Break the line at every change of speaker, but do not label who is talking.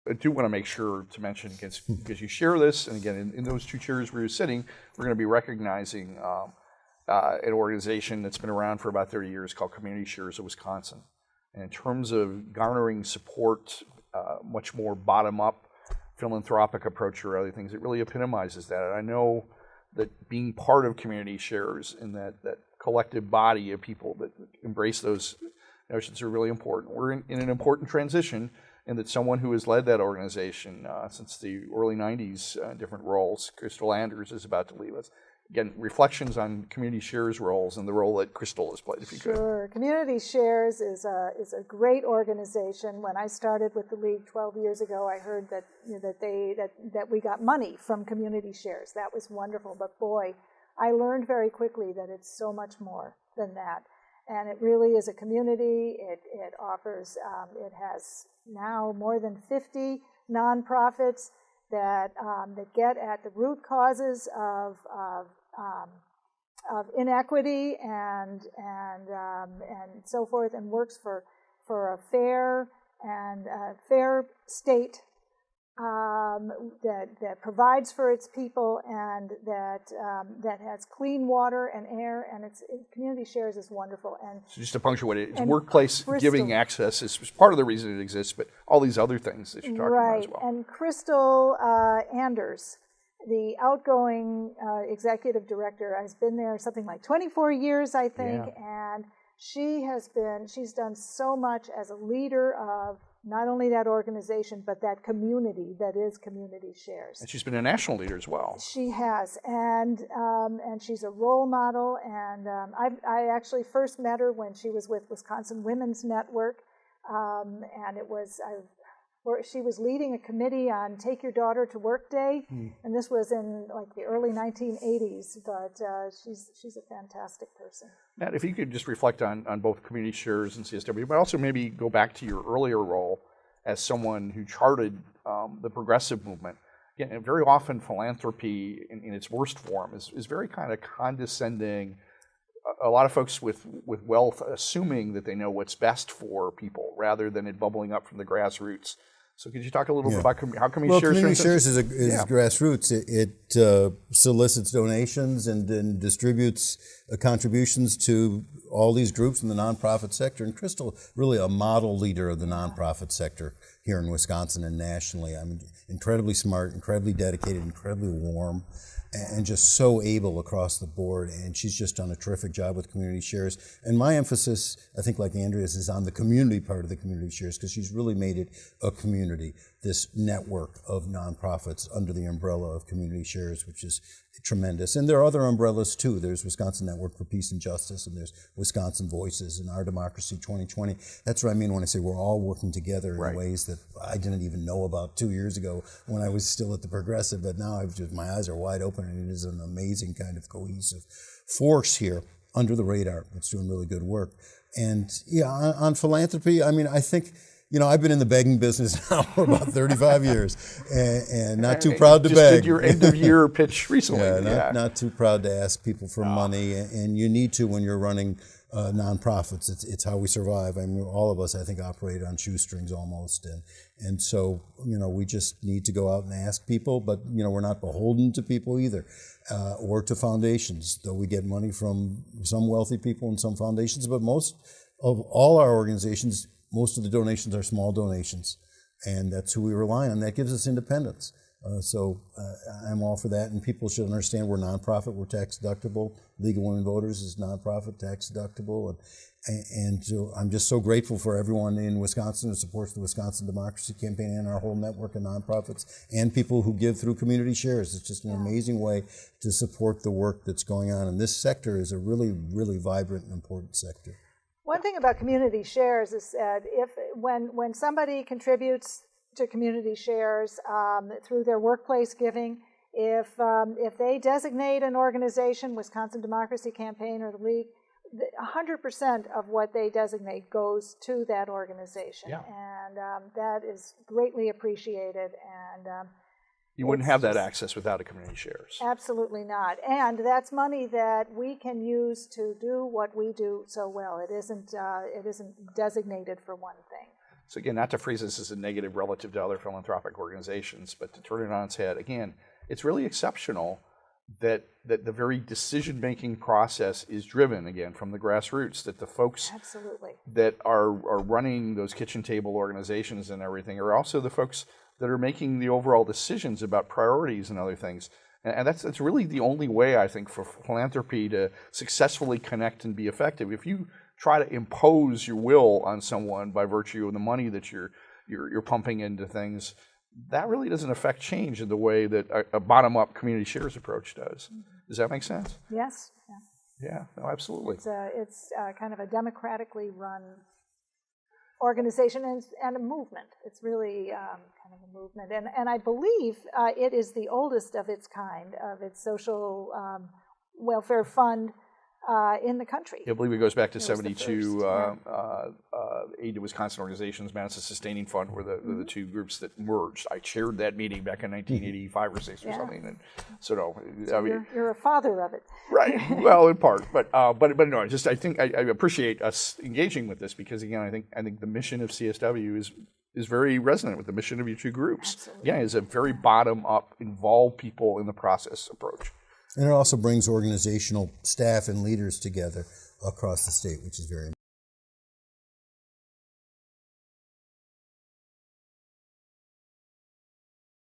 I do want to make sure to mention, because you share this, and again, in those two chairs where you're sitting, we're going to be recognizing an organization that's been around for about 30 years called Community Shares of Wisconsin. And in terms of garnering support, much more bottom-up philanthropic approach or other things, it really epitomizes that. And I know that being part of Community Shares and that collective body of people that embrace those notions are really important. We're in an important transition, and that someone who has led that organization since the early 90s, different roles, Crystal Anders, is about to leave us. Again, reflections on Community Shares roles and the role that Crystal has played, if you could.
Sure. Community Shares is a great organization. When I started with the League 12 years ago, I heard that that we got money from Community Shares. That was wonderful. But boy, I learned very quickly that it's so much more than that. And it really is a community. It offers, it has now more than 50 nonprofits that get at the root causes of inequity and so forth, and works for a fair state that provides for its people, and that has clean water and air, and Community Shares is wonderful. And
so just to punctuate it, it's workplace giving access is part of the reason it exists, but all these other things that you're talking about as well.
And Crystal Anders, the outgoing executive director, has been there something like 24 years, I think, and she's done so much as a leader of not only that organization, but that community that is Community Shares.
And she's been a national leader as well.
She has, and she's a role model. And I actually first met her when she was with Wisconsin Women's Network, and she was leading a committee on Take Your Daughter to Work Day, and this was in like the early 1980s. But she's a fantastic person.
Matt, if you could just reflect on both Community Shares and CSW, but also maybe go back to your earlier role as someone who charted the progressive movement. Again, very often philanthropy in its worst form is very kind of condescending. A lot of folks with wealth assuming that they know what's best for people rather than it bubbling up from the grassroots. So could you talk a little bit about how Community Shares?
Community Shares is grassroots. It solicits donations and then distributes contributions to all these groups in the nonprofit sector. And Crystal, really a model leader of the nonprofit sector here in Wisconsin and nationally. I mean, incredibly smart, incredibly dedicated, incredibly warm, and just so able across the board. And she's just done a terrific job with Community Shares. And my emphasis, I think like Andrea's, is on the community part of the Community Shares, because she's really made it a community, this network of nonprofits under the umbrella of Community Shares, which is tremendous. And there are other umbrellas too. There's Wisconsin Network for Peace and Justice, and there's Wisconsin Voices and Our Democracy 2020. That's what I mean when I say we're all working together in ways that I didn't even know about 2 years ago when I was still at the Progressive, but now my eyes are wide open, and it is an amazing kind of cohesive force here under the radar. It's doing really good work. And on philanthropy, I mean, I think, I've been in the begging business now for about 35 years, and not too proud to beg.
Did your end of year pitch recently.
Not too proud to ask people for money, and you need to when you're running nonprofits. It's how we survive. I mean, all of us, I think, operate on shoestrings almost, and so we just need to go out and ask people, but we're not beholden to people either, or to foundations. Though we get money from some wealthy people and some foundations, but most of all our organizations, most of the donations are small donations, and that's who we rely on. That gives us independence. So I'm all for that, and people should understand we're nonprofit, we're tax deductible. League of Women Voters is nonprofit, tax deductible, and so I'm just so grateful for everyone in Wisconsin who supports the Wisconsin Democracy Campaign and our whole network of nonprofits, and people who give through Community Shares. It's just an amazing way to support the work that's going on, and this sector is a really, really vibrant and important sector.
One thing about Community Shares is that when somebody contributes to Community Shares through their workplace giving, if they designate an organization, Wisconsin Democracy Campaign or the League, 100% of what they designate goes to that organization, and that is greatly appreciated. And
you wouldn't have that access without a Community Shares.
Absolutely not. And that's money that we can use to do what we do so well. It isn't designated for one thing.
So again, not to phrase this as a negative relative to other philanthropic organizations, but to turn it on its head, again, it's really exceptional that the very decision-making process is driven, again, from the grassroots, that the folks
Absolutely.
that are running those kitchen table organizations and everything are also the folks that are making the overall decisions about priorities and other things. And that's really the only way, I think, for philanthropy to successfully connect and be effective. If you try to impose your will on someone by virtue of the money that you're pumping into things, that really doesn't affect change in the way that a bottom-up community shares approach does. Does that make sense?
Yes. Yeah.
Yeah, no, absolutely.
It's kind of a democratically run organization and a movement. It's really kind of a movement. And I believe it is the oldest of its kind, of its social welfare fund in the country.
I believe it goes back to
It was the
72
first,
Aid to Wisconsin Organizations, Madison Sustaining Fund were the two groups that merged. I chaired that meeting back in 1985 or 6 or something. And so no, I mean,
You're a father of it.
right. Well, in part, but no. I think I appreciate us engaging with this because again, I think the mission of CSW is very resonant with the mission of your two groups.
Absolutely.
Yeah, it's a very bottom up, involve people in the process approach.
And it also brings organizational staff and leaders together across the state, which is very important.